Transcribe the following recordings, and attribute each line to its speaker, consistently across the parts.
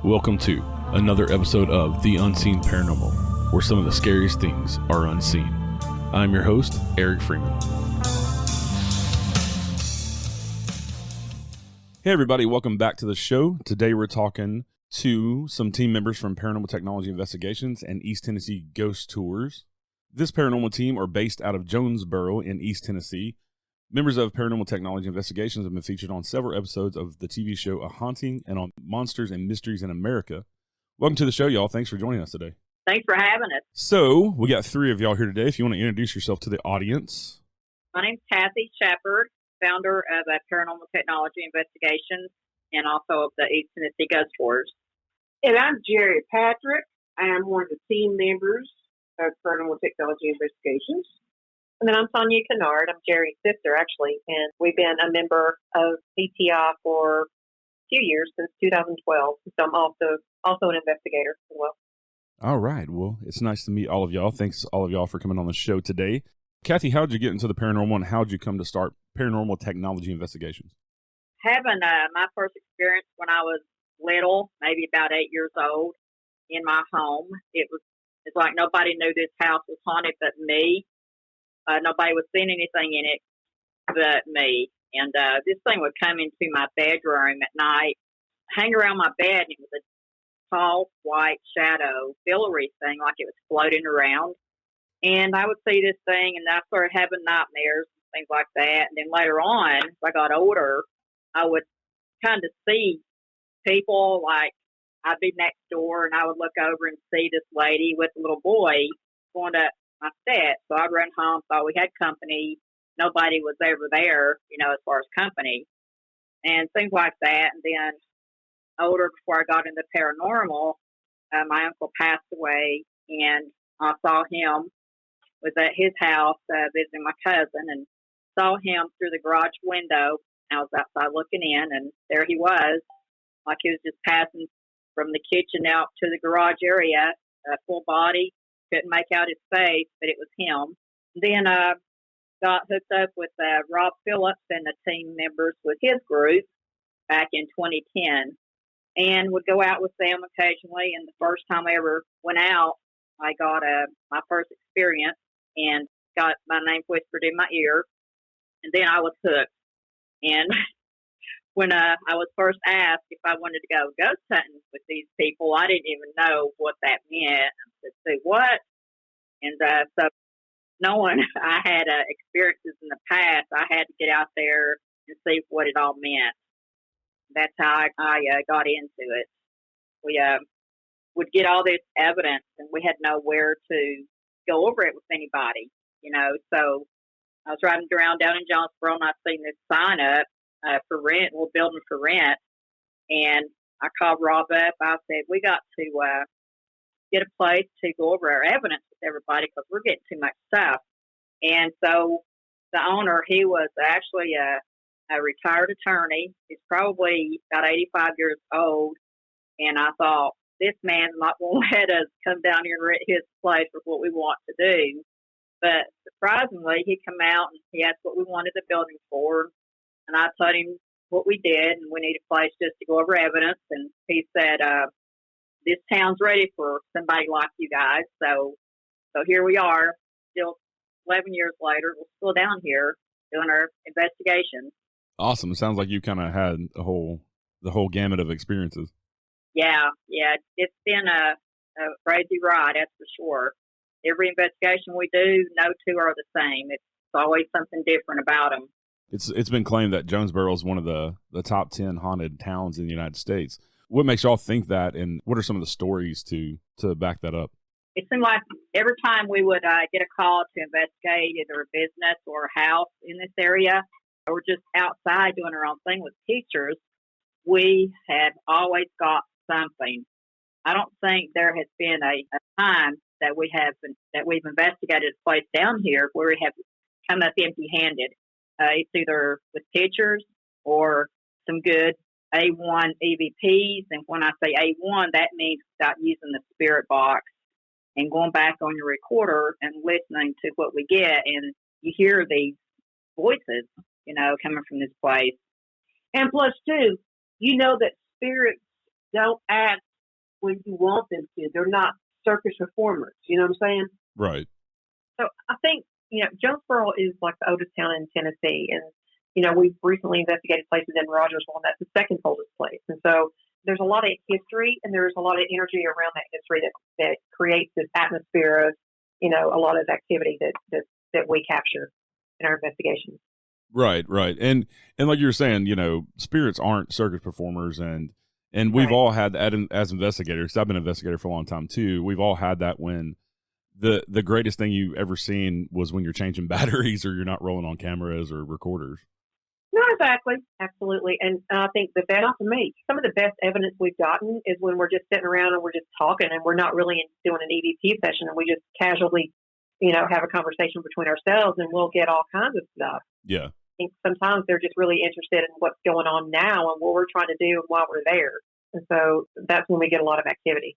Speaker 1: Welcome to another episode of The Unseen Paranormal, where some of the scariest things are unseen. I'm your host, Eric Freeman. Hey everybody, welcome back to the show. Today we're talking to some team members from Paranormal Technology Investigations and East Tennessee Ghost Tours. This paranormal team are based out of Jonesborough in East Tennessee. Members of Paranormal Technology Investigations have been featured on several episodes of the TV show A Haunting and on Monsters and Mysteries in America. Welcome to the show, y'all. Thanks for joining us today.
Speaker 2: Thanks for having us.
Speaker 1: So, we got three of y'all here today. If you want to introduce yourself to the audience.
Speaker 2: My name's Kathy Shepard, founder of Paranormal Technology Investigations and also of the East Tennessee Ghost Tours.
Speaker 3: And I'm Jerry Patrick. I am one of the team members of Paranormal Technology Investigations.
Speaker 4: And then I'm Sonia Kennard. I'm Jerry's sister, actually, and we've been a member of PTI for a few years, since 2012. So I'm also an investigator as well.
Speaker 1: All right. Well, it's nice to meet all of y'all. Thanks all of y'all for coming on the show today. Kathy, how did you get into the paranormal and how did you come to start Paranormal Technology Investigations?
Speaker 2: Having my first experience when I was little, maybe about 8 years old, in my home, it's like nobody knew this house was haunted but me. Nobody was seeing anything in it but me. And this thing would come into my bedroom at night, hang around my bed, and it was a tall, white shadow, billowy thing, like it was floating around. And I would see this thing, and I started having nightmares and things like that. And then later on, as I got older, I would kind of see people, like I'd be next door, and I would look over and see this lady with a little boy going up my steps. So I'd run home, thought we had company. Nobody was ever there, as far as company. And things like that. And then older, before I got into paranormal, my uncle passed away, and I saw him, was at his house visiting my cousin, and saw him through the garage window. I was outside looking in, and there he was, like he was just passing from the kitchen out to the garage area, full body. Couldn't make out his face, but it was him. Then got hooked up with Rob Phillips and the team members with his group back in 2010, and would go out with them occasionally. And the first time I ever went out, I got my first experience and got my name whispered in my ear, and then I was hooked. And when I was first asked if I wanted to go ghost hunting with these people, I didn't even know what that meant. I said, "Say what?" And so knowing I had experiences in the past, I had to get out there and see what it all meant. That's how I got into it. We would get all this evidence, and we had nowhere to go over it with anybody, So I was riding around down in Jonesborough, and I seen this sign up for rent, building for rent. And I called Rob up. I said, we got to get a place to go over our evidence with everybody because we're getting too much stuff. And so the owner, he was actually a retired attorney. He's probably about 85 years old. And I thought, this man's not going to let us come down here and rent his place for what we want to do. But surprisingly, he come out and he asked what we wanted the building for. And I told him what we did, and we need a place just to go over evidence. And he said, this town's ready for somebody like you guys. So here we are, still 11 years later, we're still down here doing our investigations.
Speaker 1: Awesome. It sounds like you kind of had the whole gamut of experiences.
Speaker 2: Yeah. It's been a crazy ride, that's for sure. Every investigation we do, no two are the same. It's always something different about them.
Speaker 1: It's been claimed that Jonesborough is one of the top 10 haunted towns in the United States. What makes y'all think that, and what are some of the stories to back that up?
Speaker 2: It seemed like every time we would get a call to investigate either a business or a house in this area, or just outside doing our own thing with teachers, we have always got something. I don't think there has been a time that we've investigated a place down here where we have come up empty-handed. It's either with pictures or some good A1 EVPs. And when I say A1, that means without using the spirit box and going back on your recorder and listening to what we get. And you hear these voices, coming from this place.
Speaker 3: And plus, too, that spirits don't act when you want them to. They're not circus performers. You know what I'm saying?
Speaker 1: Right.
Speaker 4: So I think, Jonesborough is like the oldest town in Tennessee. And, we've recently investigated places in Rogersville, and that's the second oldest place. And so there's a lot of history, and there's a lot of energy around that history that creates this atmosphere of, a lot of activity that we capture in our investigations.
Speaker 1: Right. And like you were saying, spirits aren't circus performers, and we've
Speaker 4: Right.
Speaker 1: all had that as investigators. 'Cause I've been an investigator for a long time too. We've all had that when the greatest thing you ever seen was when you're changing batteries or you're not rolling on cameras or recorders.
Speaker 4: No, exactly. Absolutely. And I think some of the best evidence we've gotten is when we're just sitting around and we're just talking and we're not really doing an EVP session, and we just casually, have a conversation between ourselves, and we'll get all kinds of stuff.
Speaker 1: Yeah.
Speaker 4: I think sometimes they're just really interested in what's going on now and what we're trying to do while we're there. And so that's when we get a lot of activity.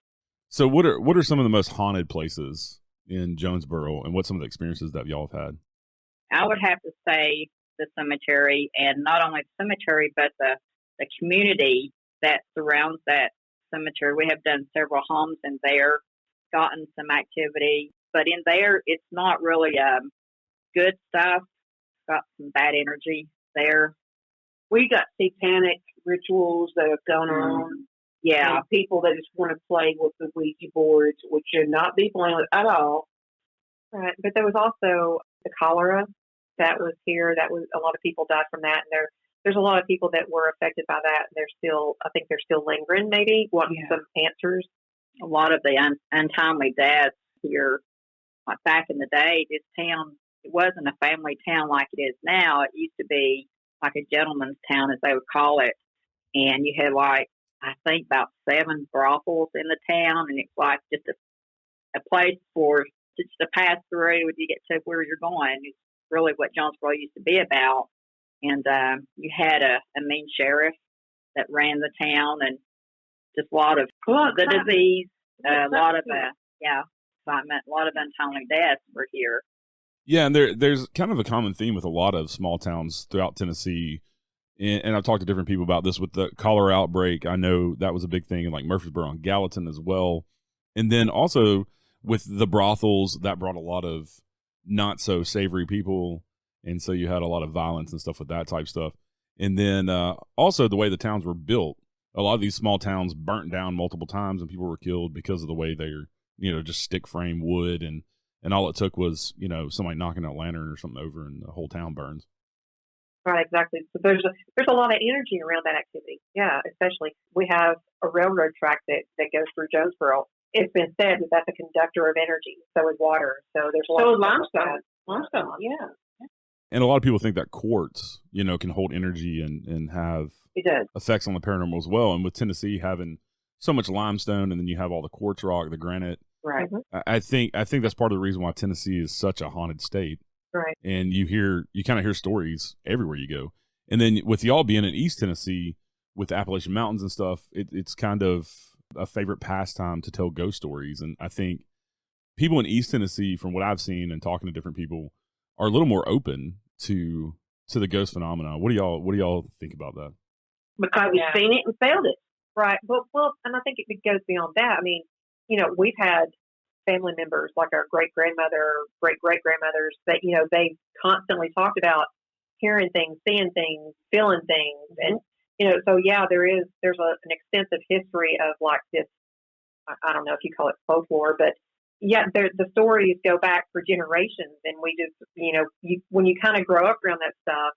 Speaker 1: So what are some of the most haunted places in Jonesborough, and what's some of the experiences that y'all have had?
Speaker 2: I would have to say the cemetery, and not only the cemetery, but the community that surrounds that cemetery. We have done several homes in there, gotten some activity, but in there, it's not really good stuff. Got some bad energy there.
Speaker 3: We got satanic rituals that have gone on.
Speaker 2: Yeah.
Speaker 3: And people that just want to play with the Ouija boards, which should not be playing with at all.
Speaker 4: Right. But there was also the cholera that was here. That was, a lot of people died from that. And there's a lot of people that were affected by that. And I think they're still lingering, maybe, wanting some answers.
Speaker 2: A lot of the untimely deaths here, like back in the day, this town, it wasn't a family town like it is now. It used to be like a gentleman's town, as they would call it. And you had I think about 7 brothels in the town, and it's like just a place for just to pass through when you get to where you're going. It's really what Jonesborough used to be about. And you had a mean sheriff that ran the town, and just a lot of the disease, a lot of excitement, a lot of untimely deaths were here.
Speaker 1: Yeah, and there's kind of a common theme with a lot of small towns throughout Tennessee. And I've talked to different people about this with the cholera outbreak. I know that was a big thing in like Murfreesboro and Gallatin as well. And then also with the brothels, that brought a lot of not so savory people. And so you had a lot of violence and stuff with that type stuff. And then also the way the towns were built, a lot of these small towns burnt down multiple times and people were killed because of the way they're, just stick frame wood. And all it took was, somebody knocking a lantern or something over and the whole town burns.
Speaker 4: Right, exactly. So there's a lot of energy around that activity. Yeah, especially we have a railroad track that goes through Jonesborough. It's been said that that's a conductor of energy. So is water. So there's a lot of
Speaker 3: limestone. Limestone, yeah.
Speaker 1: And a lot of people think that quartz, can hold energy and have
Speaker 3: It does.
Speaker 1: effects on the paranormal as well. And with Tennessee having so much limestone, and then you have all the quartz rock, the granite.
Speaker 3: Right.
Speaker 1: I think that's part of the reason why Tennessee is such a haunted state.
Speaker 4: Right.
Speaker 1: And you kind of hear stories everywhere you go. And then with y'all being in East Tennessee with the Appalachian Mountains and stuff, it's kind of a favorite pastime to tell ghost stories. And I think people in East Tennessee, from what I've seen and talking to different people, are a little more open to the ghost phenomena. What do y'all think about that?
Speaker 3: Because we've seen it and felt it.
Speaker 4: Right. Well, and I think it goes beyond that. I mean, we've had family members like our great-grandmother, great-great-grandmothers that, they constantly talked about hearing things, seeing things, feeling things. And, so there's an extensive history of like this, I don't know if you call it folklore, but yeah, the stories go back for generations. And we just, when you kind of grow up around that stuff,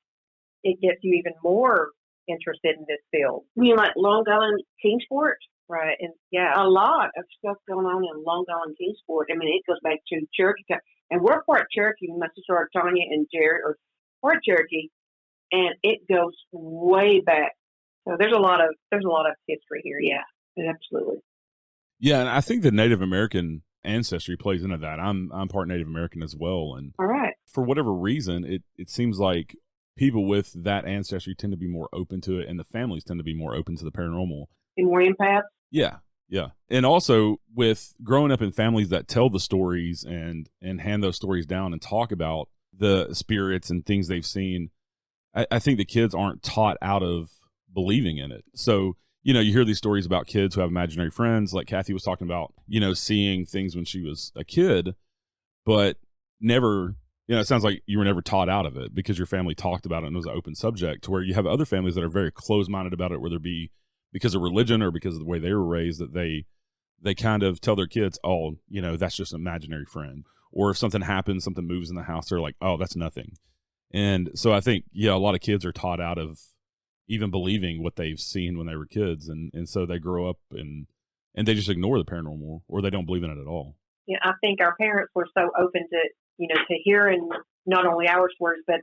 Speaker 4: it gets you even more interested in this field.
Speaker 3: You know, like Long Island Kingsport?
Speaker 4: Right. And
Speaker 3: a lot of stuff going on in Long Island Kingsport. I mean, it goes back to Cherokee. And we're part Cherokee. My sister Tanya and Jerry are part Cherokee. And it goes way back.
Speaker 4: So there's a lot of history here.
Speaker 3: Yeah, absolutely.
Speaker 1: Yeah, and I think the Native American ancestry plays into that. I'm part Native American as well. And
Speaker 3: all right.
Speaker 1: For whatever reason, it seems like people with that ancestry tend to be more open to it, and the families tend to be more open to the paranormal.
Speaker 3: And more empaths?
Speaker 1: Yeah. And also with growing up in families that tell the stories and hand those stories down and talk about the spirits and things they've seen, I think the kids aren't taught out of believing in it. So you know, you hear these stories about kids who have imaginary friends, like Kathy was talking about, you know, seeing things when she was a kid, but never, you know, it sounds like you were never taught out of it because your family talked about it and it was an open subject, to where you have other families that are very closed-minded about it, whether it be because of religion or because of the way they were raised, that they kind of tell their kids, oh, you know, that's just an imaginary friend. Or if something happens, something moves in the house, they're like, oh, that's nothing. And so I think, yeah, a lot of kids are taught out of even believing what they've seen when they were kids. And so they grow up and they just ignore the paranormal, or they don't believe in it at all.
Speaker 4: Yeah, I think our parents were so open to, you know, to hearing not only our stories, but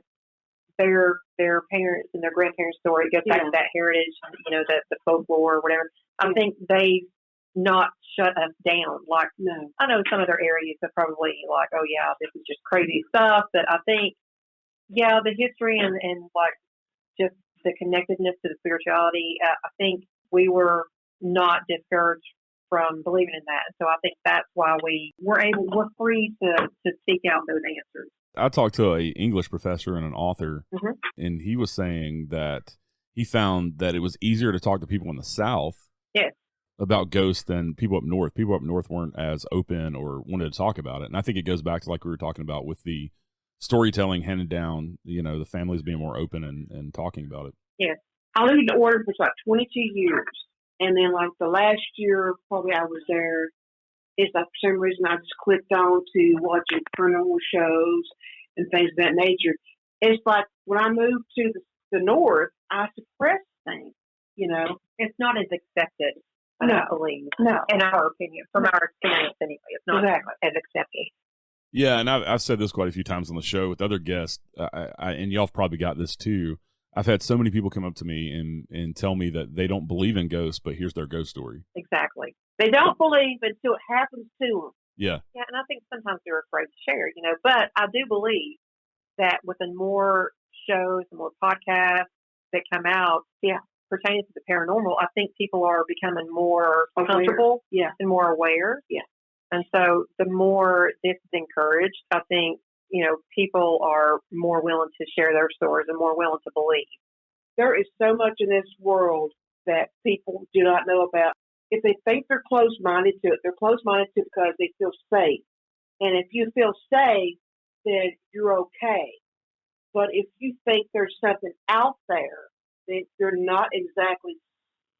Speaker 4: their parents and their grandparents' story. It goes back to that heritage, you know, the folklore or whatever. I think they not shut us down. Like, no, I know some other areas are probably like, oh yeah, this is just crazy stuff. But I think, yeah, the history and like just the connectedness to the spirituality, I think we were not discouraged from believing in that. So I think that's why we're free to seek out those answers.
Speaker 1: I talked to an English professor and an author, and he was saying that he found that it was easier to talk to people in the South about ghosts than people up north. People up north weren't as open or wanted to talk about it. And I think it goes back to, like we were talking about, with the storytelling handed down, you know, the families being more open and talking about it.
Speaker 3: Yes. I lived in Oregon for like 22 years. And then like the last year, probably I was there, it's like for some reason I just clicked on to watching paranormal shows and things of that nature. It's like when I moved to the north, I suppressed things, you know.
Speaker 4: It's not as accepted, I believe. No. In our opinion, from our experience anyway. It's not as accepted.
Speaker 1: Yeah, and I've said this quite a few times on the show with other guests, and y'all have probably got this too. I've had so many people come up to me and tell me that they don't believe in ghosts, but here's their ghost story.
Speaker 4: Exactly.
Speaker 3: They don't believe until it happens to them.
Speaker 1: Yeah.
Speaker 4: Yeah, and I think sometimes they're afraid to share, you know. But I do believe that with the more shows and more podcasts that come out, pertaining to the paranormal, I think people are becoming more comfortable and more aware. Yeah. And so the more this is encouraged, I think, you know, people are more willing to share their stories and more willing to believe.
Speaker 3: There is so much in this world that people do not know about. If they think they're closed-minded to it, they're closed-minded to it because they feel safe. And if you feel safe, then you're okay. But if you think there's something out there, then you're not exactly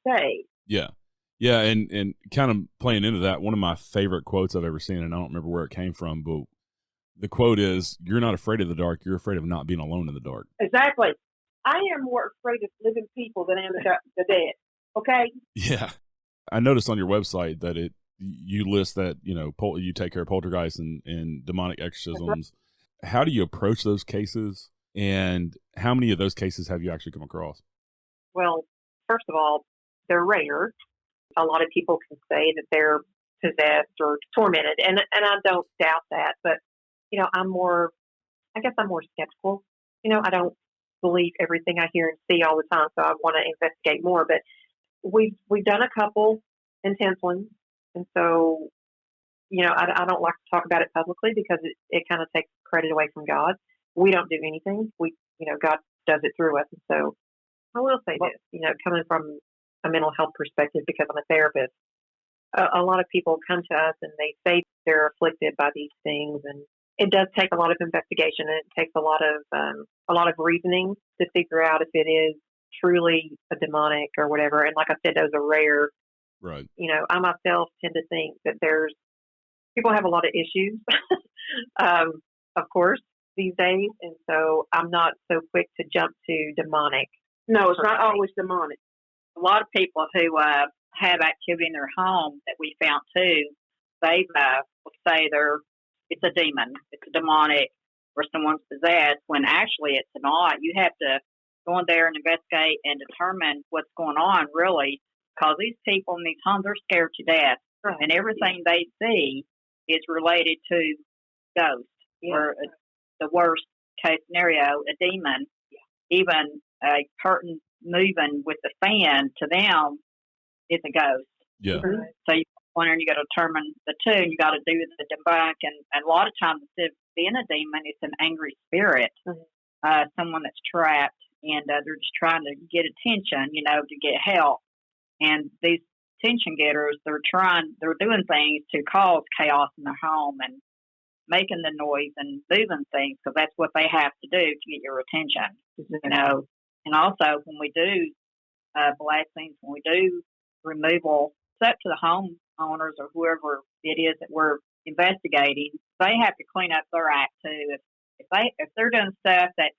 Speaker 3: safe.
Speaker 1: Yeah. Yeah, and kind of playing into that, one of my favorite quotes I've ever seen, and I don't remember where it came from, but the quote is, "You're not afraid of the dark, you're afraid of not being alone in the dark."
Speaker 3: Exactly. I am more afraid of living people than I am the dead. Okay?
Speaker 1: Yeah. I noticed on your website that you list that, you know, you take care of poltergeists and demonic exorcisms. Right. How do you approach those cases, and how many of those cases have you actually come across?
Speaker 4: Well, first of all, they're rare. A lot of people can say that they're possessed or tormented, and I don't doubt that, but you know, I'm more skeptical. You know, I don't believe everything I hear and see all the time, so I want to investigate more. But we've done a couple intense ones, and so, you know, I don't like to talk about it publicly because it kind of takes credit away from God. We don't do anything. God does it through us. And so I will say this, you know, coming from a mental health perspective, because I'm a therapist, a lot of people come to us and they say they're afflicted by these things, and it does take a lot of investigation, and it takes a lot of reasoning to figure out if it is truly a demonic or whatever. And like I said, those are rare.
Speaker 1: Right.
Speaker 4: You know, I myself tend to think that people have a lot of issues, of course, these days. And so I'm not so quick to jump to demonic.
Speaker 3: No, it's not always demonic.
Speaker 2: A lot of people who have activity in their home that we found too, they will say it's a demon, it's a demonic, or someone's possessed, when actually it's not. You have to go in there and investigate and determine what's going on, really, because these people in these homes, they're scared to death, and everything they see is related to ghosts, or the worst case scenario, a demon. Even a curtain moving with the fan, to them, is a ghost.
Speaker 1: Yeah.
Speaker 2: So you wondering, you got to determine the two, and you got to do the debunk, and a lot of times instead of being a demon, it's an angry spirit, someone that's trapped, and they're just trying to get attention, you know, to get help. And these attention getters, they're doing things to cause chaos in their home and making the noise and moving things because that's what they have to do to get your attention, you know. And also when we do blessings, when we do removal, it's up to the homeowners or whoever it is that we're investigating. They have to clean up their act too. If they're doing stuff that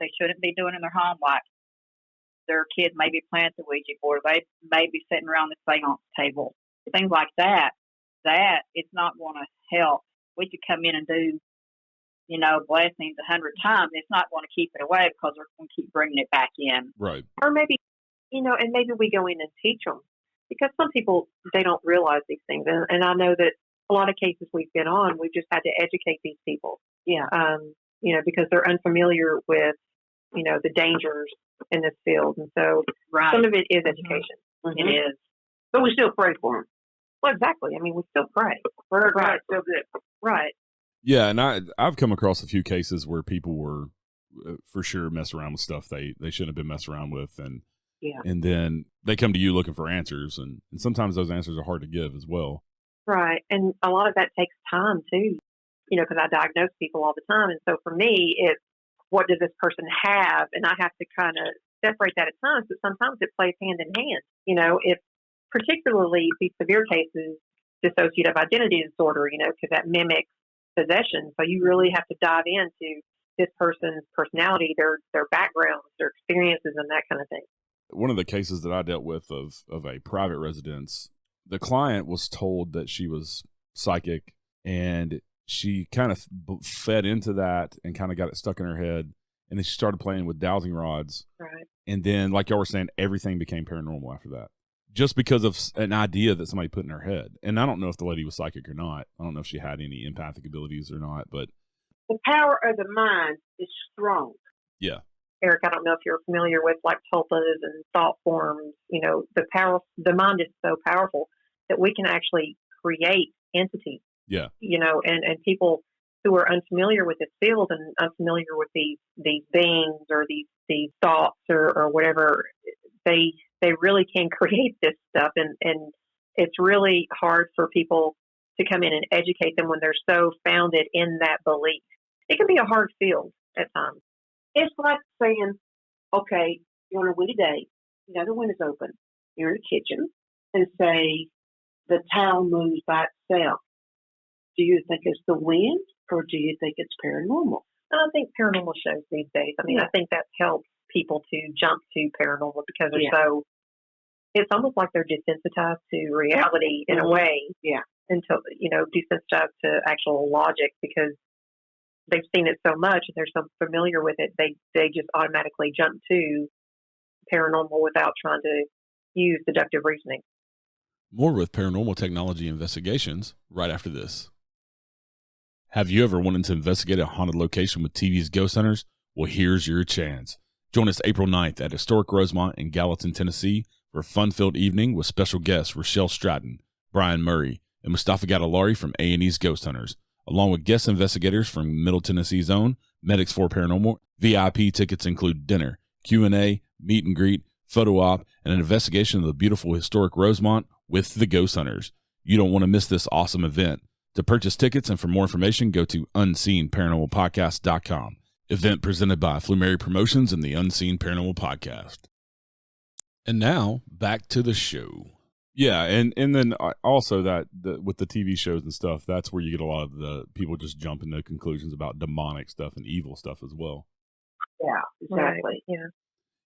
Speaker 2: they shouldn't be doing in their home, like their kid may be playing the Ouija board, they may be sitting around the seance table, things like that it's not going to help. We could come in and do, you know, blessings 100 times. It's not going to keep it away because they're going to keep bringing it back in.
Speaker 1: Right.
Speaker 4: Or maybe, you know, and maybe we go in and teach them because some people, they don't realize these things. And I know that a lot of cases we've been on, we've just had to educate these people.
Speaker 3: Yeah.
Speaker 4: You know, because they're unfamiliar with, you know, the dangers in this field. And so some of it is education.
Speaker 3: Mm-hmm.
Speaker 2: It is.
Speaker 3: But we still pray for them.
Speaker 4: Well, exactly. I mean, we still pray.
Speaker 3: Right. So good.
Speaker 4: Right.
Speaker 1: Yeah, and I've come across a few cases where people were for sure messing around with stuff they shouldn't have been messing around with, and then they come to you looking for answers, and sometimes those answers are hard to give as well.
Speaker 4: Right, and a lot of that takes time too. You know, because I diagnose people all the time, and so for me, it's what does this person have, and I have to kind of separate that at times, but sometimes it plays hand in hand. You know, if particularly these severe cases, dissociative identity disorder, you know, because that mimics possession. So you really have to dive into this person's personality, their backgrounds, their experiences, and that kind of thing.
Speaker 1: One of the cases that I dealt with of a private residence, the client was told that she was psychic, and she kind of fed into that and kind of got it stuck in her head. And then she started playing with dowsing rods.
Speaker 4: Right. And
Speaker 1: then, like y'all were saying, everything became paranormal after that. Just because of an idea that somebody put in her head. And I don't know if the lady was psychic or not. I don't know if she had any empathic abilities or not, but
Speaker 3: the power of the mind is strong.
Speaker 1: Yeah.
Speaker 4: Eric, I don't know if you're familiar with like tulpas and thought forms. You know, the mind is so powerful that we can actually create entities.
Speaker 1: Yeah.
Speaker 4: You know, and people who are unfamiliar with this field and unfamiliar with these beings or these thoughts or whatever, they really can create this stuff, and it's really hard for people to come in and educate them when they're so founded in that belief. It can be a hard field at times.
Speaker 3: It's like saying, okay, you're on a windy day, you know, the window's open, you're in the kitchen, and say the towel moves by itself. Do you think it's the wind, or do you think it's paranormal?
Speaker 4: And I think paranormal shows these days. I mean, I think that helps people to jump to paranormal because they're it's almost like they're desensitized to reality in a way.
Speaker 3: Yeah.
Speaker 4: Until, you know, desensitized to actual logic because they've seen it so much and they're so familiar with it, they just automatically jump to paranormal without trying to use deductive reasoning.
Speaker 1: More with Paranormal Technology Investigations right after this. Have you ever wanted to investigate a haunted location with TV's Ghost Hunters? Well, here's your chance. Join us April 9th at Historic Rosemont in Gallatin, Tennessee for a fun-filled evening with special guests Rochelle Stratton, Brian Murray, and Mustafa Gadalari from A&E's Ghost Hunters, along with guest investigators from Middle Tennessee's own Medics for Paranormal. VIP tickets include dinner, Q&A, meet and greet, photo op, and an investigation of the beautiful historic Rosemont with the Ghost Hunters. You don't want to miss this awesome event. To purchase tickets and for more information, go to unseenparanormalpodcast.com. Event presented by Flumeri Promotions and the Unseen Paranormal Podcast. And now, back to the show. Yeah, and then also with the TV shows and stuff, that's where you get a lot of the people just jumping to conclusions about demonic stuff and evil stuff as well.
Speaker 3: Yeah, exactly.
Speaker 4: Right. Yeah.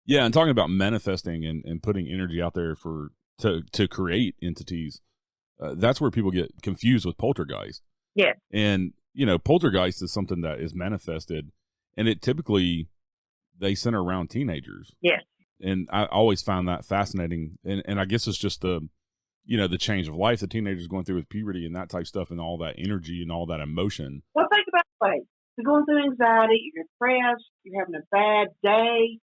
Speaker 1: Yeah, and talking about manifesting and putting energy out there to create entities, that's where people get confused with poltergeist.
Speaker 4: Yeah.
Speaker 1: And, you know, poltergeist is something that is manifested, and it typically, they center around teenagers.
Speaker 4: Yes.
Speaker 1: And I always found that fascinating. And I guess it's just the change of life the teenagers going through with puberty and that type of stuff and all that energy and all that emotion.
Speaker 3: Well, think about it. Like, you're going through anxiety, you're depressed, you're having a bad day.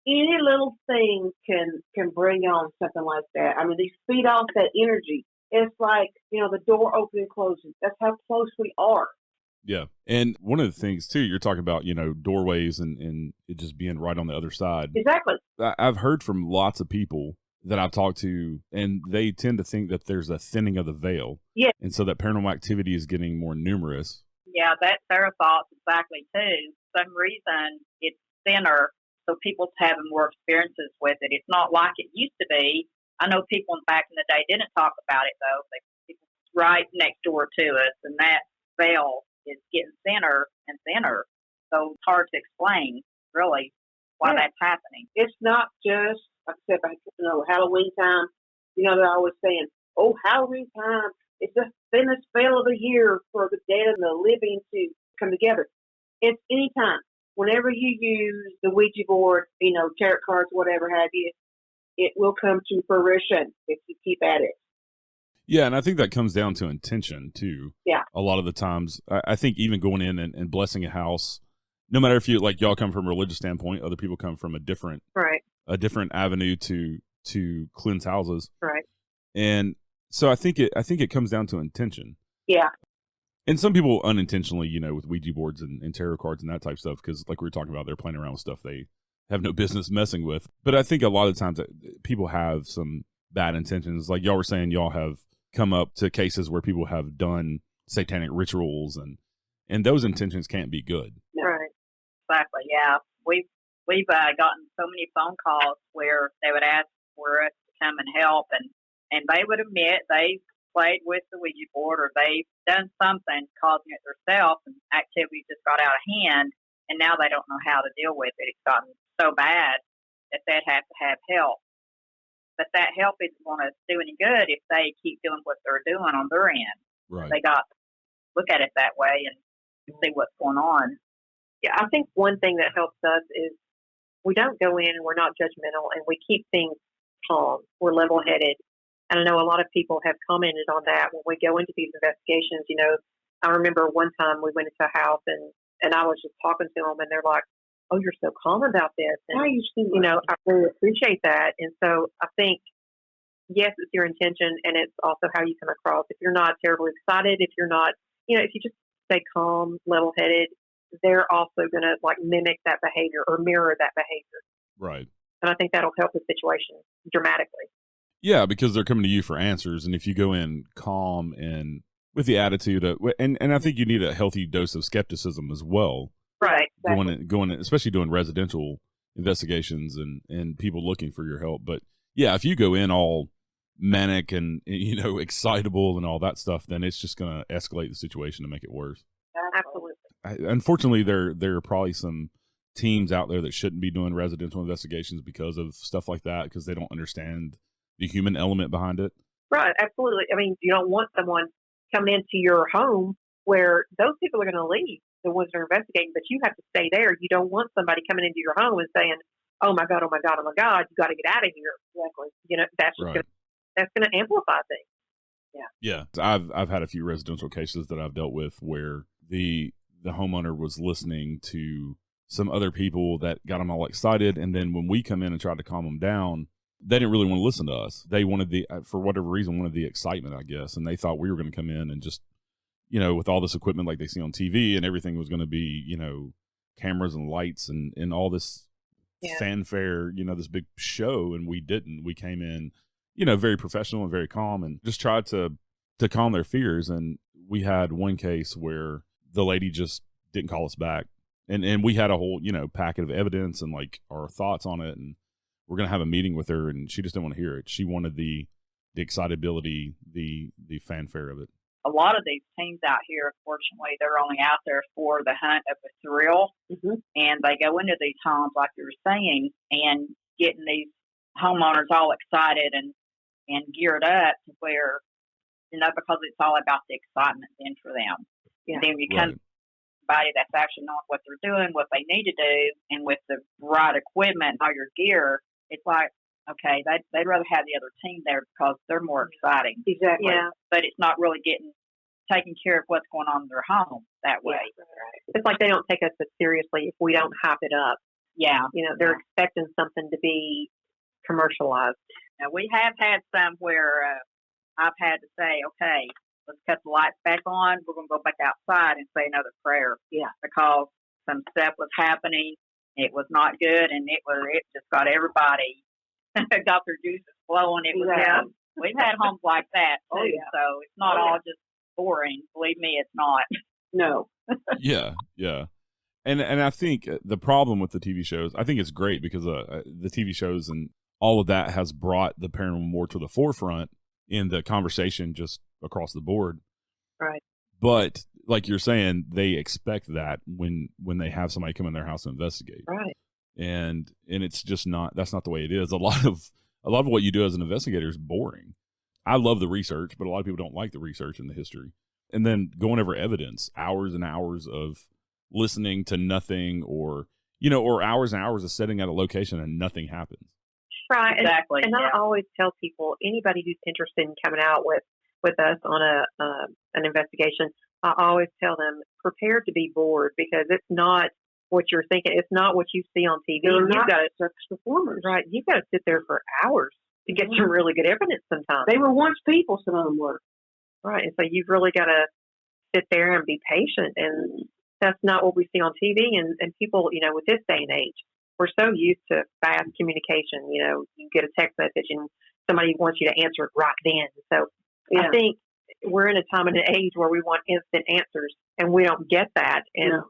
Speaker 3: Any little thing can bring on something like that. I mean, they feed off that energy. It's like, you know, the door opening and closing. That's how close we are.
Speaker 1: Yeah. And one of the things, too, you're talking about, you know, doorways and it just being right on the other side.
Speaker 3: Exactly.
Speaker 1: I've heard from lots of people that I've talked to, and they tend to think that there's a thinning of the veil.
Speaker 3: Yeah.
Speaker 1: And so that paranormal activity is getting more numerous.
Speaker 2: Yeah, that's their thoughts exactly too. For some reason it's thinner, so people's having more experiences with it. It's not like it used to be. I know people back in the day didn't talk about it though. People right next door to us, and that veil is getting thinner and thinner. So it's hard to explain really why that's happening.
Speaker 3: It's not just, like I said, Halloween time. They're always saying, "Oh, Halloween time, it's the thinnest veil of the year for the dead and the living to come together." It's any time. Whenever you use the Ouija board, tarot cards, whatever have you, it will come to fruition if you keep at it.
Speaker 1: Yeah, and I think that comes down to intention too.
Speaker 3: Yeah.
Speaker 1: A lot of the times, I think even going in and blessing a house, no matter if you like y'all come from a religious standpoint, other people come from a different avenue to cleanse houses.
Speaker 4: Right.
Speaker 1: And so I think it comes down to intention.
Speaker 3: Yeah.
Speaker 1: And some people unintentionally, with Ouija boards and tarot cards and that type of stuff, because like we were talking about, they're playing around with stuff they have no business messing with. But I think a lot of times that people have some bad intentions. Like y'all were saying, y'all have come up to cases where people have done satanic rituals, and those intentions can't be good.
Speaker 4: Right.
Speaker 2: Exactly. Yeah. We've gotten so many phone calls where they would ask for us to come and help, and they would admit they played with the Ouija board or they've done something causing it themselves, and activity just got out of hand, and now they don't know how to deal with it. It's gotten so bad that they'd have to have help. But that help isn't going to do any good if they keep doing what they're doing on their end.
Speaker 1: Right.
Speaker 2: They got to look at it that way and see what's going on.
Speaker 4: Yeah, I think one thing that helps us is we don't go in and we're not judgmental, and we keep things calm. We're level-headed. And I know a lot of people have commented on that when we go into these investigations. I remember one time we went into a house and I was just talking to them, and they're like, "Oh, you're so calm about this." And, I really appreciate that. And so I think, yes, it's your intention, and it's also how you come across. If you're not terribly excited, if you're not, if you just stay calm, level-headed, they're also going to mimic that behavior or mirror that behavior.
Speaker 1: Right.
Speaker 4: And I think that'll help the situation dramatically.
Speaker 1: Yeah, because they're coming to you for answers, and if you go in calm and with the attitude of, and I think you need a healthy dose of skepticism as well.
Speaker 4: Right.
Speaker 3: Exactly.
Speaker 1: Going in, especially doing residential investigations and people looking for your help. But yeah, if you go in all manic and excitable and all that stuff, then it's just going to escalate the situation to make it worse.
Speaker 4: Absolutely.
Speaker 1: Unfortunately, there are probably some teams out there that shouldn't be doing residential investigations because of stuff like that, because they don't understand the human element behind it.
Speaker 4: Right, absolutely. I mean, you don't want someone coming into your home where those people are going to leave, the ones that are investigating, but you have to stay there. You don't want somebody coming into your home and saying, "Oh my God, oh my God, oh my God, you got to get out of here." Exactly. That's just that's going to amplify things.
Speaker 1: Yeah. I've had a few residential cases that I've dealt with where the homeowner was listening to some other people that got them all excited, and then when we come in and tried to calm them down, they didn't really want to listen to us. They wanted for whatever reason, wanted the excitement, I guess, and they thought we were going to come in and just, with all this equipment like they see on TV, and everything was going to be, cameras and lights and all this fanfare, this big show, and we didn't. We came in, very professional and very calm, and just tried to calm their fears. And we had one case where the lady just didn't call us back, and we had a whole packet of evidence and our thoughts on it, and we're going to have a meeting with her, and she just didn't want to hear it. She wanted the excitability, the fanfare of it.
Speaker 2: A lot of these teams out here, unfortunately, they're only out there for the hunt of the thrill, and they go into these homes, like you were saying, and getting these homeowners all excited and geared up to where, because it's all about the excitement then for them. Yeah. And then you come to somebody that's actually knowing what they're doing, what they need to do, and with the right equipment, all your gear, it's like, okay, they'd rather have the other team there because they're more exciting.
Speaker 3: Exactly.
Speaker 2: Yeah. But it's not really taking care of what's going on in their home that way.
Speaker 4: Yeah, right. It's like they don't take us as seriously if we don't hype it up.
Speaker 2: Yeah.
Speaker 4: They're expecting something to be commercialized.
Speaker 2: Now, we have had some where I've had to say, okay, let's cut the lights back on. We're going to go back outside and say another prayer.
Speaker 3: Yeah.
Speaker 2: Because some stuff was happening. It was not good, and it just got everybody got their juices flowing. It was we've had homes like that too.
Speaker 3: Oh, yeah.
Speaker 2: So it's not all just boring. Believe me, it's not.
Speaker 3: No.
Speaker 1: Yeah. And I think the problem with the TV shows, I think it's great because the TV shows and all of that has brought the paranormal more to the forefront in the conversation just across the board.
Speaker 4: Right.
Speaker 1: But like you're saying, they expect that when they have somebody come in their house and investigate.
Speaker 4: Right.
Speaker 1: And it's just not, that's not the way it is. A lot of what you do as an investigator is boring. I love the research, but a lot of people don't like the research and the history. And then going over evidence, hours and hours of listening to nothing, or hours and hours of sitting at a location and nothing happens.
Speaker 4: Right.
Speaker 2: Exactly.
Speaker 4: And I always tell people, anybody who's interested in coming out with us on an investigation, I always tell them, prepare to be bored, because it's not what you're thinking. It's not what you see on TV.
Speaker 3: They're not
Speaker 4: got
Speaker 3: such performers.
Speaker 4: Right. You've got to sit there for hours to get some really good evidence sometimes.
Speaker 3: They were once people, some of them were.
Speaker 4: Right. And so you've really got to sit there and be patient. And that's not what we see on TV. And people, with this day and age, we're so used to fast communication. You get a text message and somebody wants you to answer it right then. So I think we're in a time and an age where we want instant answers, and we don't get that. And,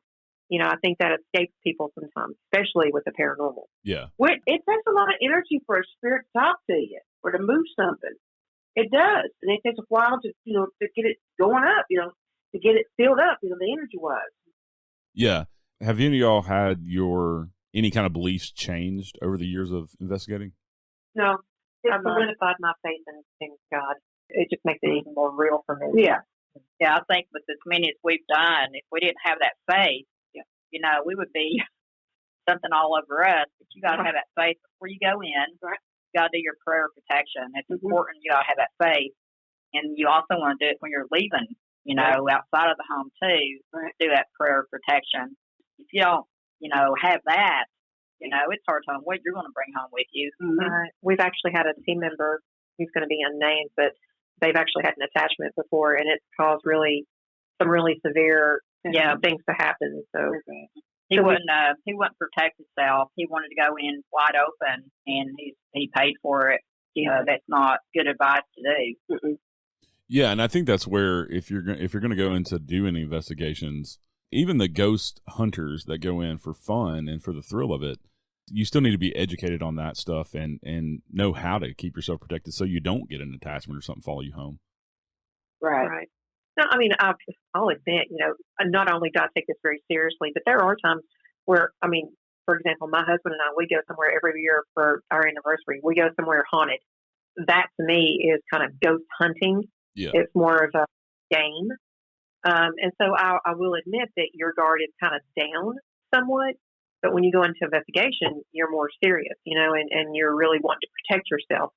Speaker 4: I think that escapes people sometimes, especially with the paranormal.
Speaker 1: Yeah.
Speaker 3: It takes a lot of energy for a spirit to talk to you or to move something. It does. And it takes a while to get it going up, to get it filled up, the energy-wise.
Speaker 1: Yeah. Have any of y'all had any kind of beliefs changed over the years of investigating?
Speaker 4: No. I've solidified my faith in God. It just makes it even more real for me.
Speaker 3: Yeah.
Speaker 2: Yeah, I think with as many as we've done, if we didn't have that faith, we would be something all over us. But you got to have that faith before you go in.
Speaker 3: Right.
Speaker 2: You got to do your prayer of protection. It's important. You got to have that faith, and you also want to do it when you're leaving. Outside of the home too.
Speaker 3: Right.
Speaker 2: Do that prayer of protection. If you don't, have that, it's hard to know what you're going to bring home with you.
Speaker 3: Mm-hmm.
Speaker 4: Right. We've actually had a team member who's going to be unnamed, but they've actually had an attachment before, and it's caused some really severe things to happen. So
Speaker 2: he wouldn't protect himself. He wanted to go in wide open, and he paid for it. That's not good advice to do.
Speaker 3: Mm-mm.
Speaker 1: Yeah, and I think that's where if you're going to go into doing investigations, even the ghost hunters that go in for fun and for the thrill of it, you still need to be educated on that stuff and know how to keep yourself protected so you don't get an attachment or something follow you home.
Speaker 3: Right.
Speaker 4: No, I mean, I'll admit, not only do I take this very seriously, but there are times where, for example, my husband and I, we go somewhere every year for our anniversary. We go somewhere haunted. That to me is kind of ghost hunting.
Speaker 1: Yeah.
Speaker 4: It's more of a game. And so I will admit that your guard is kind of down somewhat. But when you go into investigation, you're more serious, and you're really wanting to protect yourself.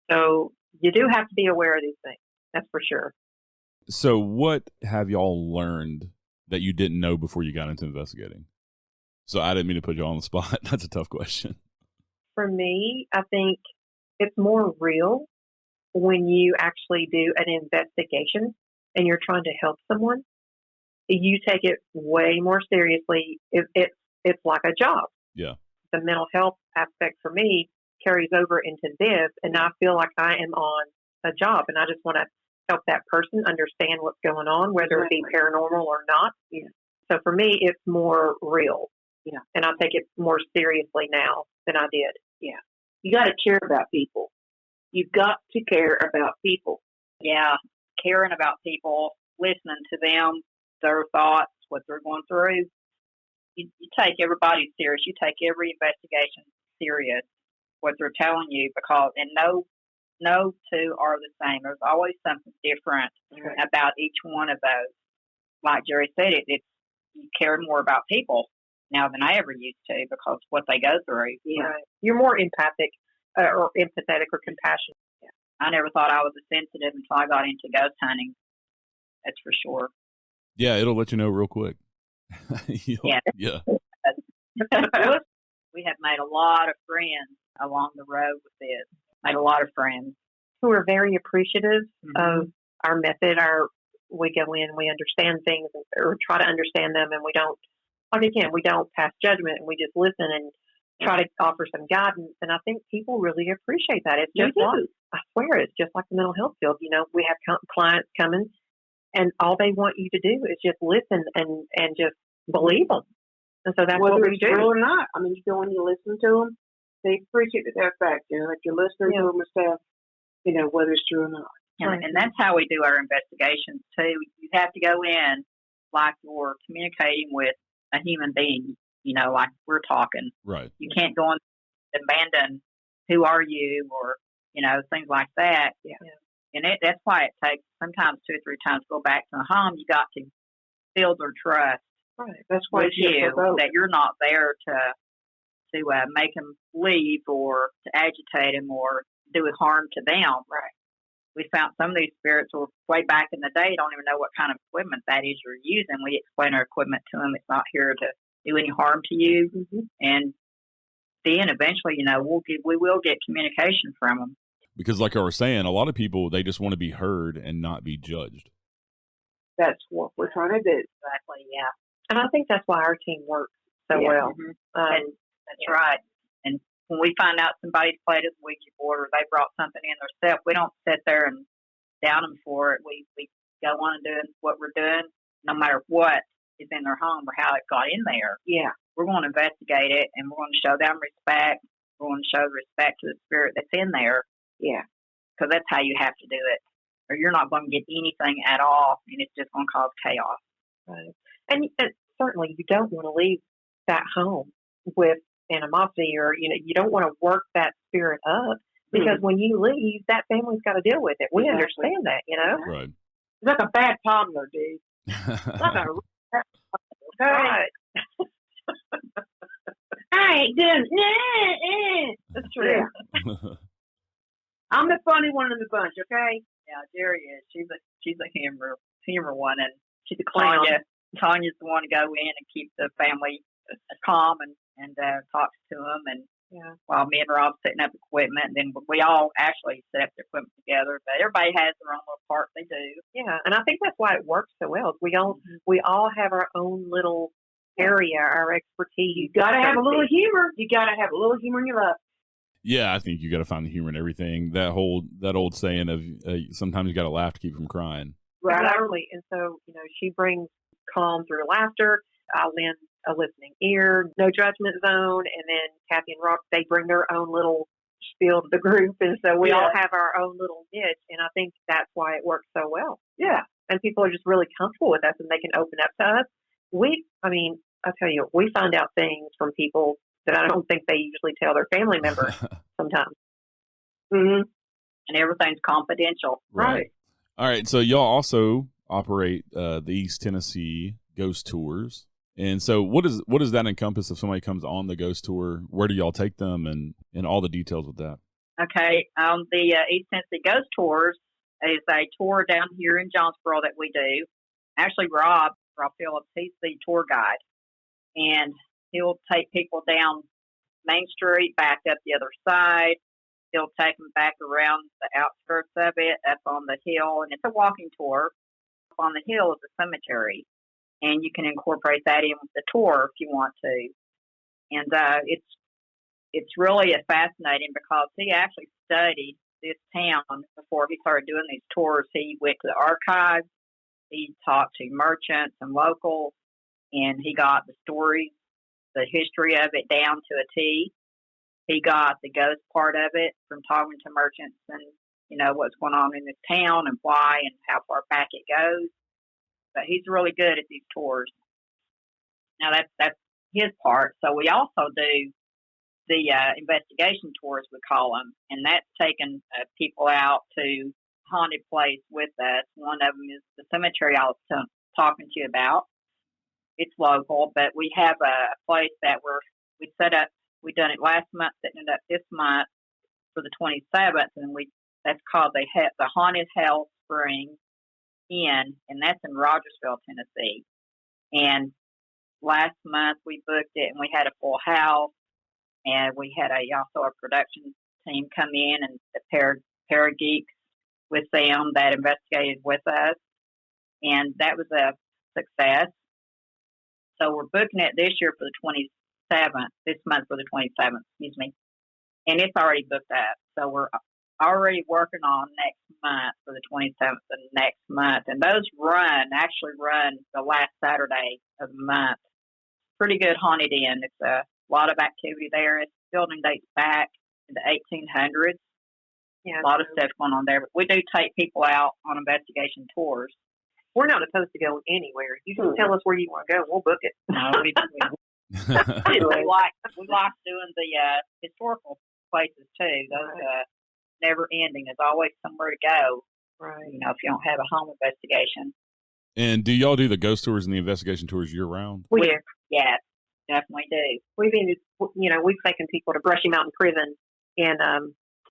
Speaker 4: So you do have to be aware of these things. That's for sure.
Speaker 1: So what have y'all learned that you didn't know before you got into investigating? So I didn't mean to put you on the spot. That's a tough question.
Speaker 4: For me, I think it's more real when you actually do an investigation and you're trying to help someone. You take it way more seriously. It's like a job.
Speaker 1: Yeah.
Speaker 4: The mental health aspect for me carries over into this, and I feel like I am on a job, and I just want to help that person understand what's going on, whether it be paranormal or not.
Speaker 3: Yeah.
Speaker 4: So for me, it's more real.
Speaker 3: Yeah.
Speaker 4: And I take it more seriously now than I did.
Speaker 3: Yeah. You got to care about people. You've got to care about people.
Speaker 2: Yeah. Caring about people, listening to them, their thoughts, what they're going through. You take everybody serious. You take every investigation serious, what they're telling you, because, and no two are the same. There's always something different about each one of those. Like Jerry said, you care more about people now than I ever used to, because what they go through.
Speaker 4: Yeah. Right. You're more empathic or empathetic or compassionate.
Speaker 2: Yeah. I never thought I was sensitive until I got into ghost hunting. That's for sure.
Speaker 1: Yeah, it'll let you know real quick. Yeah.
Speaker 2: We have made a lot of friends along the road with this. Made a lot of friends
Speaker 4: who are very appreciative of our method. We go in, we understand things, or try to understand them, and we don't pass judgment, and we just listen. And try to offer some guidance. And I think people really appreciate that. It's just like, I swear, it's just like the mental health field. We have clients coming, and all they want you to do is just listen and just believe them. And so that's
Speaker 3: whether
Speaker 4: what we
Speaker 3: it's
Speaker 4: do.
Speaker 3: true or not. I mean, you go and you listen to them, they appreciate that fact. Like you're listening to them and stuff, whether it's true or not.
Speaker 2: And that's how we do our investigations too. You have to go in like you're communicating with a human being, like we're talking.
Speaker 1: Right.
Speaker 2: You can't go on and abandon who are you or, things like that.
Speaker 4: Yeah.
Speaker 2: And that's why it takes sometimes 2 or 3 times to go back to the home. You got to build their trust.
Speaker 3: Right. That's why
Speaker 2: with you that you're not there to make them leave or to agitate them or do harm to them.
Speaker 3: Right.
Speaker 2: We found some of these spirits were way back in the day don't even know what kind of equipment that is you're using. We explain our equipment to them. It's not here to do any harm to you.
Speaker 3: Mm-hmm.
Speaker 2: And then eventually, we will get communication from them.
Speaker 1: Because like I was saying, a lot of people, they just want to be heard and not be judged.
Speaker 3: That's what we're trying to do.
Speaker 2: Exactly, yeah.
Speaker 4: And I think that's why our team works so well.
Speaker 2: Mm-hmm. That's right. And when we find out somebody's played a Ouija board or they brought something in themselves, we don't sit there and down them for it. We go on and doing what we're doing, no matter what is in their home or how it got in there.
Speaker 3: Yeah.
Speaker 2: We're going to investigate it, and we're going to show them respect. We're going to show respect to the spirit that's in there.
Speaker 3: Yeah.
Speaker 2: Because that's how you have to do it. Or you're not going to get anything at all, and it's just going to cause chaos.
Speaker 4: Right. And certainly you don't want to leave that home with animosity or, you don't want to work that spirit up because when you leave, that family's got to deal with it. We understand that,
Speaker 1: Right.
Speaker 3: It's like a bad toddler, dude. Like a
Speaker 4: Right.
Speaker 3: I ain't doing
Speaker 4: That's true.
Speaker 3: Yeah. I'm the funny one in the bunch, okay?
Speaker 2: Yeah, Jerry is. She's a humor one, and
Speaker 4: She's a clown.
Speaker 2: Tanya's the one to go in and keep the family calm and talks to them, and while me and Rob setting up equipment, and then we all actually set up the equipment together. But everybody has their own little part they do.
Speaker 4: Yeah, and I think that's why it works so well. We all have our own little area, our expertise.
Speaker 3: You got to have a little humor. You got to have a little humor in your life.
Speaker 1: Yeah, I think you got to find the humor in everything. That old saying of sometimes you got to laugh to keep from crying.
Speaker 3: Right.
Speaker 4: Exactly. And so, she brings calm through laughter. I lend a listening ear, no judgment zone. And then Kathy and Rob, they bring their own little spiel to the group. And so we all have our own little niche. And I think that's why it works so well.
Speaker 3: Yeah.
Speaker 4: And people are just really comfortable with us and they can open up to us. I tell you, we find out things from people that I don't think they usually tell their family members sometimes.
Speaker 3: Mm-hmm.
Speaker 2: And everything's confidential.
Speaker 1: Right. All right. So y'all also operate the East Tennessee Ghost Tours. And so what does that encompass if somebody comes on the ghost tour? Where do y'all take them and all the details with that?
Speaker 2: Okay. The East Tennessee Ghost Tours is a tour down here in Jonesborough that we do. Actually, Rob Phillips, he's the tour guide. And he'll take people down Main Street, back up the other side. He'll take them back around the outskirts of it, up on the hill. And it's a walking tour. Up on the hill is a cemetery. And you can incorporate that in with the tour if you want to. And it's really fascinating because he actually studied this town before he started doing these tours. He went to the archives. He talked to merchants and locals. And he got the stories, the history of it down to a T. He got the ghost part of it from talking to merchants and, what's going on in this town and why and how far back it goes. But he's really good at these tours. Now, that's his part. So we also do the investigation tours, we call them. And that's taking people out to haunted place with us. One of them is the cemetery I was talking to you about. It's local, but we have a place that we set up. We done it last month, setting it up this month for the 27th, and that's called the Haunted Hell Spring Inn, and that's in Rogersville, Tennessee. And last month we booked it, and we had a full house, and we had also a production team come in and the pair of geeks with them that investigated with us, and that was a success. So we're booking it this year for the 27th, this month for the 27th, excuse me. And it's already booked up. So we're already working on next month for the 27th of next month. And those actually run the last Saturday of the month. Pretty good haunted inn. It's a lot of activity there. Its building dates back in the 1800s.
Speaker 4: Yeah,
Speaker 2: a lot of stuff going on there. But we do take people out on investigation tours.
Speaker 4: We're not opposed to going anywhere. You just tell us where you want to go, and we'll book it.
Speaker 2: No, we like doing the historical places too. Those never ending. There's always somewhere to go.
Speaker 4: Right.
Speaker 2: You know, if you don't have a home investigation.
Speaker 1: And do y'all do the ghost tours and the investigation tours year round?
Speaker 2: We do. Yes, definitely do.
Speaker 4: We've taken people to Brushy Mountain Prison, and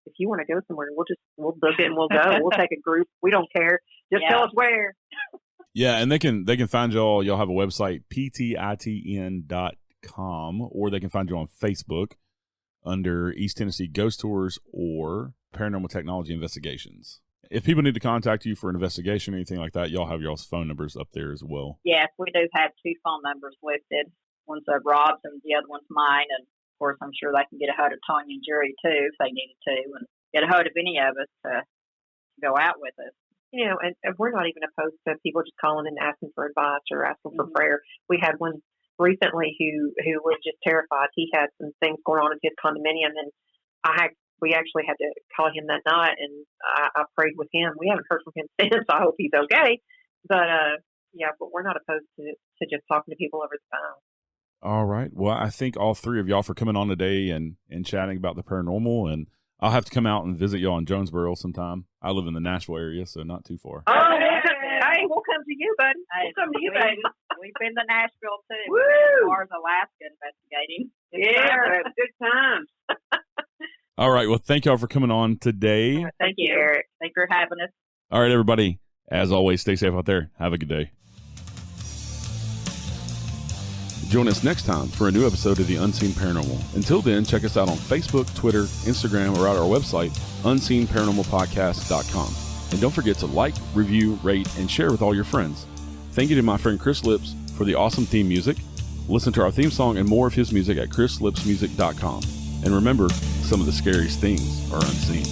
Speaker 4: if you want to go somewhere, we'll book it and we'll go. We'll take a group. We don't care. Just tell us where.
Speaker 1: Yeah, and they can find y'all. Y'all have a website, ptitn.com, or they can find you on Facebook under East Tennessee Ghost Tours or Paranormal Technology Investigations. If people need to contact you for an investigation or anything like that, y'all have y'all's phone numbers up there as well.
Speaker 2: Yes, we do have 2 phone numbers listed. One's Rob's and the other one's mine. And, of course, I'm sure they can get a hold of Tanya and Jerry, too, if they needed to, and get a hold of any of us to go out with us.
Speaker 4: You know, and we're not even opposed to people just calling and asking for advice or asking for prayer. We had one recently who was just terrified. He had some things going on in his condominium, and we actually had to call him that night, and I prayed with him. We haven't heard from him since. I hope he's okay. But but we're not opposed to just talking to people over the phone.
Speaker 1: All right. Well, I thank all 3 of y'all for coming on today and chatting about the paranormal. And I'll have to come out and visit y'all in Jonesborough sometime. I live in the Nashville area, so not too far.
Speaker 4: Oh, we'll come to you, buddy. We'll come to you, baby.
Speaker 2: We've been to Nashville, too.
Speaker 4: Woo!
Speaker 2: As far as Alaska investigating.
Speaker 3: Yeah, good times.
Speaker 1: All right. Well, thank y'all for coming on today.
Speaker 2: Thank you, Eric. Thanks for having us.
Speaker 1: All right, everybody. As always, stay safe out there. Have a good day. Join us next time for a new episode of The Unseen Paranormal. Until then, check us out on Facebook, Twitter, Instagram, or at our website, unseenparanormalpodcast.com. And don't forget to like, review, rate, and share with all your friends. Thank you to my friend Chris Lips for the awesome theme music. Listen to our theme song and more of his music at chrislipsmusic.com. And remember, some of the scariest things are unseen.